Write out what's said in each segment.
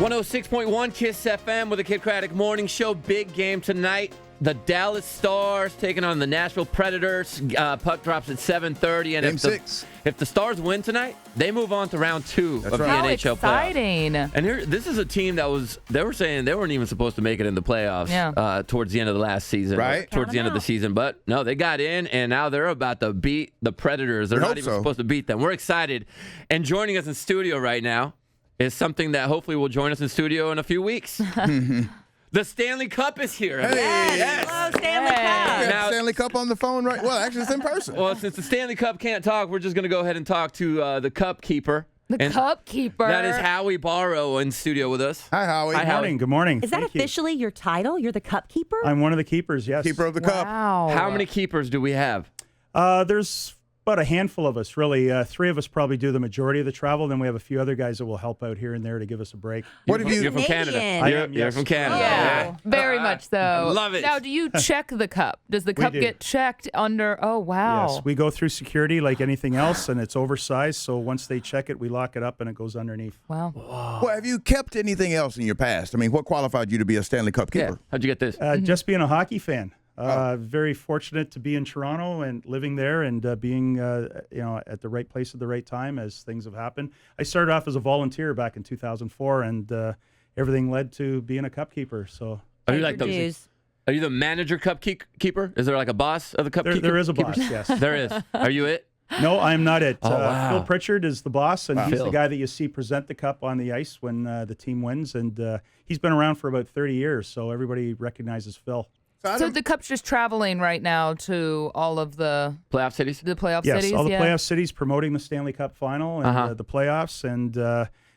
106.1 KISS FM with the Kid Craddock Morning Show. Big game tonight. The Dallas Stars taking on the Nashville Predators. Puck drops at 7:30. And Game 6. If the Stars win tonight, they move on to round 2 of the How NHL exciting. playoffs. And this is a team they were saying they weren't even supposed to make it in the playoffs towards the end of the last season. Right. Towards the end of the season. But no, they got in, and now they're about to beat the Predators. They're not even supposed to beat them. We're excited. And joining us in studio right now is something that hopefully will join us in studio in a few weeks. The Stanley Cup is here. Hey. Yes. Hello, Stanley Cup. We have Now- Stanley Cup on the phone, right? Well, actually, it's in person. Well, since the Stanley Cup can't talk, we're just going to go ahead and talk to the Cup Keeper. The Cup Keeper. That is Howie Borrow in studio with us. Hi, Howie. Hi, Howie. Good morning. Is that Thank you. officially your title? You're the cup keeper? I'm one of the keepers, yes. Keeper of the Cup. Wow. How many keepers do we have? There's about a handful of us, really. 3 of us probably do the majority of the travel. Then we have a few other guys that will help out here and there to give us a break. What have you? You're from Canada. Canadian. I am, You're yes. from Canada. Yeah, very much so. love it. Now, do you check the cup? Does the cup do. get checked under? Oh, wow. Yes, we go through security like anything else, and it's oversized. So once they check it, we lock it up, and it goes underneath. Wow. Well, have you kept anything else in your past? I mean, what qualified you to be a Stanley Cup Yeah. keeper? How'd you get this? Just being a hockey fan. Very fortunate to be in Toronto and living there and being at the right place at the right time as things have happened. I started off as a volunteer back in 2004, and everything led to being a cup keeper. So Are you like Are you the manager cup keeper? Is there like a boss of the cup keeper? there is a boss, keepers? yes. There is. Are you it? No, I'm not it. wow. Phil Pritchard is the boss, and he's Phil. the guy that you see present the cup on the ice when the team wins. And he's been around for about 30 years, so everybody recognizes Phil. So the cup's just traveling right now to all of the Playoff cities? playoff Yes, cities? all the playoff cities promoting the Stanley Cup final and the playoffs, and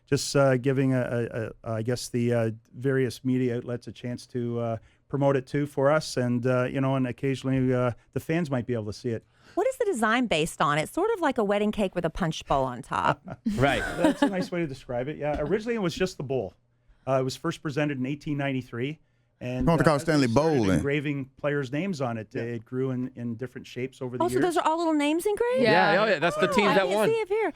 just giving, I guess, the various media outlets a chance to promote it too for us, and and occasionally the fans might be able to see it. What is the design based on? It's sort of like a wedding cake with a punch bowl on top. Right. That's a nice way to describe it. Yeah, originally it was just the bowl. It was first presented in 1893. And Don't call it as we Stanley started Bowl, then. engraving players' names on it. It grew in different shapes over the Oh, so years. those are all little names engraved? Yeah. Yeah, that's the teams I that can't won. see it here.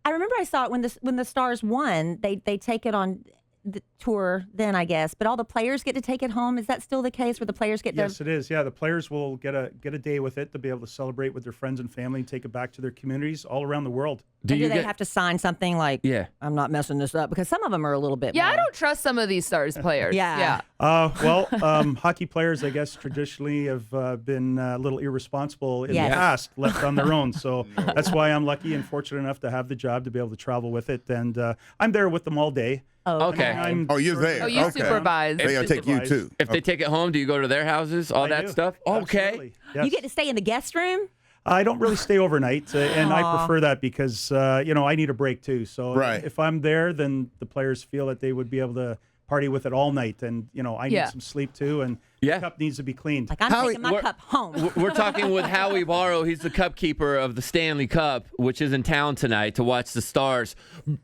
I remember I saw it when the Stars won. They take it on the tour then, I guess. But all the players get to take it home. Is that still the case where the players get Yes, to? it is. Yeah, the players will get a day with it to be able to celebrate with their friends and family and take it back to their communities all around the world. Do they have to sign something like, Yeah. I'm not messing this up? Because some of them are a little bit Yeah, more. I don't trust some of these Stars players. Yeah. Hockey players, I guess, traditionally have been a little irresponsible in Yes. the past, left on their own. So that's why I'm lucky and fortunate enough to have the job to be able to travel with it. And I'm there with them all day. Oh, Okay. Oh, you're there. Oh, you Okay. supervise. They gotta take you too. If they take it home, do you go to their houses, all I that do. stuff? Okay. Absolutely. Yes. You get to stay in the guest room? I don't really stay overnight, and I prefer that because I need a break too. So Right. if I'm there, then the players feel that they would be able to party with it all night, and I Yeah. need some sleep too, and Yeah. the cup needs to be cleaned. Like, I'm Howie, taking my cup home. We're talking with Howie Borrow. He's the cup keeper of the Stanley Cup, which is in town tonight to watch the Stars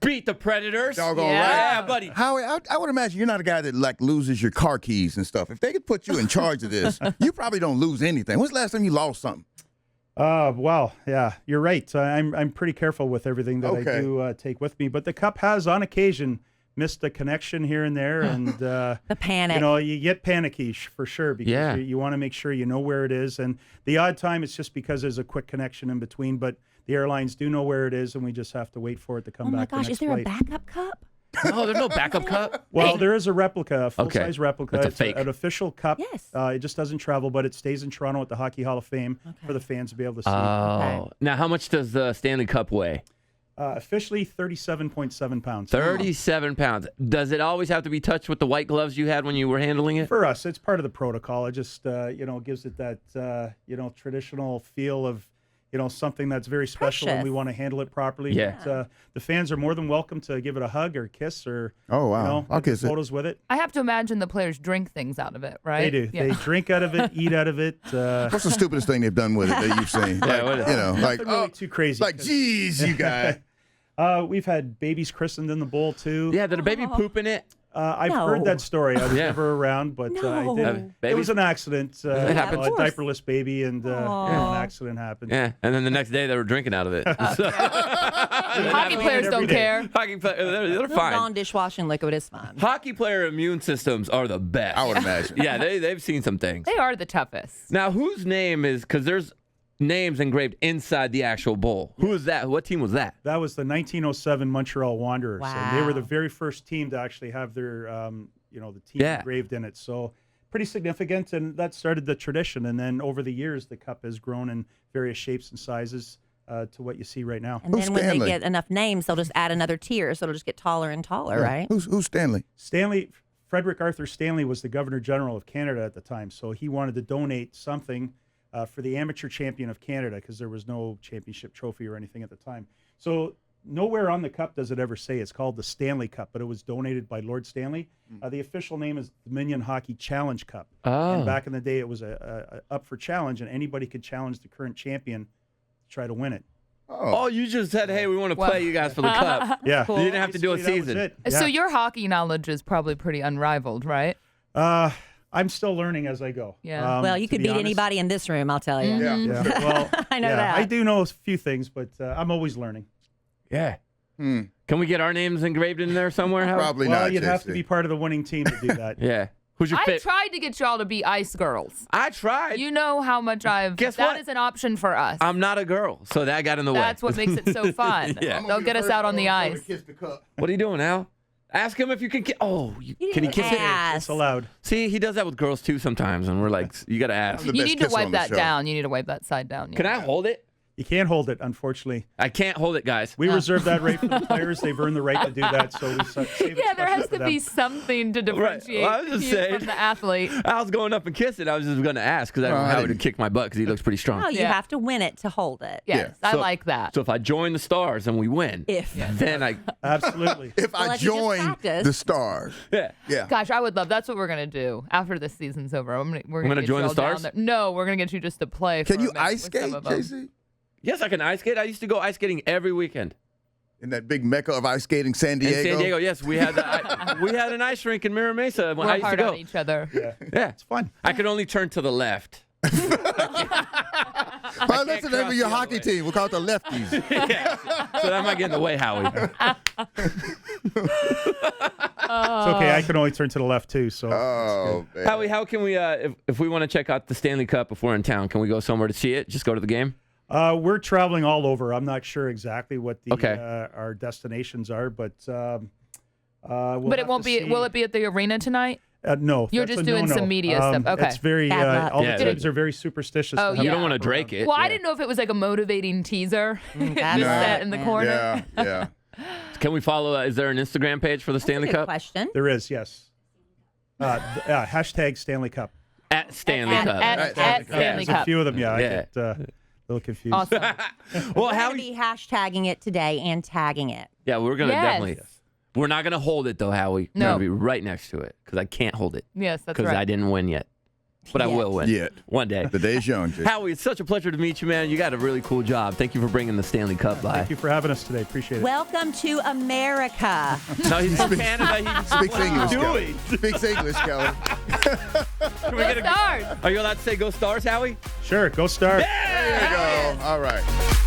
beat the Predators. Doggone Yeah. right. Yeah, buddy. Howie, I would imagine you're not a guy that like loses your car keys and stuff. If they could put you in charge of this, you probably don't lose anything. When's the last time you lost something? Well, yeah, you're right. I'm pretty careful with everything that Okay. I do take with me, but the cup has, on occasion, missed a connection here and there, and The panic. you get panicky for sure because Yeah. you want to make sure you know where it is, and the odd time it's just because there's a quick connection in between, but the airlines do know where it is, and we just have to wait for it to come Oh my back. gosh, the is next there a flight. backup cup? No, there's no backup cup. Well, there is a replica, a full-size replica. That's a It's fake. an official cup. Yes. It just doesn't travel, but it stays in Toronto at the Hockey Hall of Fame for the fans to be able to see. Oh. Now, how much does the Stanley Cup weigh? Officially 37.7 pounds. 37 pounds. Does it always have to be touched with the white gloves you had when you were handling it? For us, it's part of the protocol. It just, gives it that, traditional feel of, something that's very special, and we Precious. want to handle it properly. Yeah. But, the fans are more than welcome to give it a hug or kiss or, Oh, wow. I'll take kiss it. photos with it. I have to imagine the players drink things out of it, right? They do. Yeah. They drink out of it, eat out of it. What's the stupidest thing they've done with it that you've seen? Like, what is- like, Nothing really too crazy. like, 'cause, geez, you guy. we've had babies christened in the bowl too. Yeah, did a baby poop in it? I've No. heard that story. I was Yeah. never around, but No. I did. It was an accident. It happens. A Of course. diaperless baby, and an accident happened. Yeah, and then the next day they were drinking out of it. Hockey players don't care. Hockey players, they're fine. Non-dishwashing liquid is fine. Hockey player immune systems are the best. I would imagine. Yeah, they've seen some things. They are the toughest. Now, whose name is, because there's names engraved inside the actual bowl. Who is that? What team was that? That was the 1907 Montreal Wanderers, and they were the Wow. very first team to actually have their, the team engraved in it. So pretty significant, and that started the tradition. And then over the years, the cup has grown in various shapes and sizes to what you see right now. And Who's then when Stanley? they get enough names, they'll just add another tier, so it'll just get taller and taller, right? Who's Stanley? Frederick Arthur Stanley was the Governor General of Canada at the time, so he wanted to donate something for the amateur champion of Canada because there was no championship trophy or anything at the time. So nowhere on the cup does it ever say it's called the Stanley Cup, but it was donated by Lord Stanley. The official name is Dominion Hockey Challenge Cup. Oh. And back in the day, it was a up for challenge, and anybody could challenge the current champion to try to win it. Oh, you just said, hey, we want to play you guys for the cup. Yeah. You didn't have to do a Basically, that was season. it. So Yeah. your hockey knowledge is probably pretty unrivaled, right? I'm still learning as I go. Yeah. Well, you to could be beat honest. anybody in this room, I'll tell you. Yeah. Yeah. Well, I know yeah, that. I do know a few things, but I'm always learning. Yeah. Can we get our names engraved in there somewhere? Howard? Probably Well, not. you'd have to JC. be part of the winning team to do that. Yeah. Who's your I fit? tried to get y'all to be ice girls. I tried. You know how much I've. Guess That what? is an option for us. I'm not a girl, so that got in the way. That's what makes it so fun. Yeah. I'm gonna They'll be get the us first out on the one to ice. kiss the cup. What are you doing, Al? Ask him if you can kiss. Oh, You can he didn't kiss it? ask. It's allowed. See, he does that with girls too sometimes, and we're like, you got to ask. I'm the You best need to kisser wipe on the that show. down. You need to wipe that side down. Can I hold it? You can't hold it, unfortunately. I can't hold it, guys. We reserve that right for the players. They've earned the right to do that, so we save it Yeah, there specially has for to be them. something to differentiate Well, I was just you saying. from the athlete. I was going up and kissing. I was just going to ask because I don't Well, know I how to didn't- kick my butt because he looks pretty strong. No, you Yeah. have to win it to hold it. Yes, I So- like that. So if I join the Stars and we win, If. then I Absolutely. If Well, I if you just join practice. the Stars, yeah. yeah. Gosh, I would love. That's what we're gonna do after this season's over. We're gonna get join you the all down Stars? there. No, we're gonna get you just to play. Can for a you minute ice with skate, some of them. JC? Yes, I can ice skate. I used to go ice skating every weekend. In that big mecca of ice skating, San In Diego. San Diego, yes, we had we had an ice rink in Mira Mesa when We're I used to hard go. on each other. Yeah, It's fun. I could only turn to the left. Well, that's the name of cross your the other hockey way. team. We'll call it the Lefties. So that might get in the way, Howie. It's okay. I can only turn to the left, too. So Oh, man. Howie, how can we, if we want to check out the Stanley Cup if we're in town, can we go somewhere to see it? Just go to the game? we're traveling all over. I'm not sure exactly what the Okay. our destinations are, but we'll But it have won't to be. see. Will it be at the arena tonight? No, You're that's just a doing no-no. some media stuff. Okay. It's very Bad luck. all Yeah. the teams are very superstitious. Oh, to have You yeah. don't want to it Drake it. Well, I Yeah. didn't know if it was like a motivating teaser. That's Just No. set in the man. corner. Yeah, yeah. Can we follow? Is there an Instagram page for the That's a Stanley good Cup? question. There is, yes. Hashtag Stanley Cup. At Stanley At, Cup. at, Right, at Stanley Cup. Stanley There's a Cup. few of them, yeah. I Yeah. get a little confused. Awesome. Well, We're going Howie. to be hashtagging it today and tagging it. Yeah, we're gonna Yes. definitely. We're not gonna hold it though, Howie. We're No. gonna be right next to it because I can't hold it Yes, that's because right. I didn't win yet, but I Yet. will win. Yet. One day. The day's young, JC. Howie, it's such a pleasure to meet you, man. You got a really cool job. Thank you for bringing the Stanley Cup by. Thank you for having us today. Appreciate it. Welcome to America. No, he's from Canada. Speaks English, Kelly. doing? Speaks English, Kelly. Can we Go get a- Stars! Are you allowed to say "Go Stars," Howie? Sure, go Stars. There you go. All right.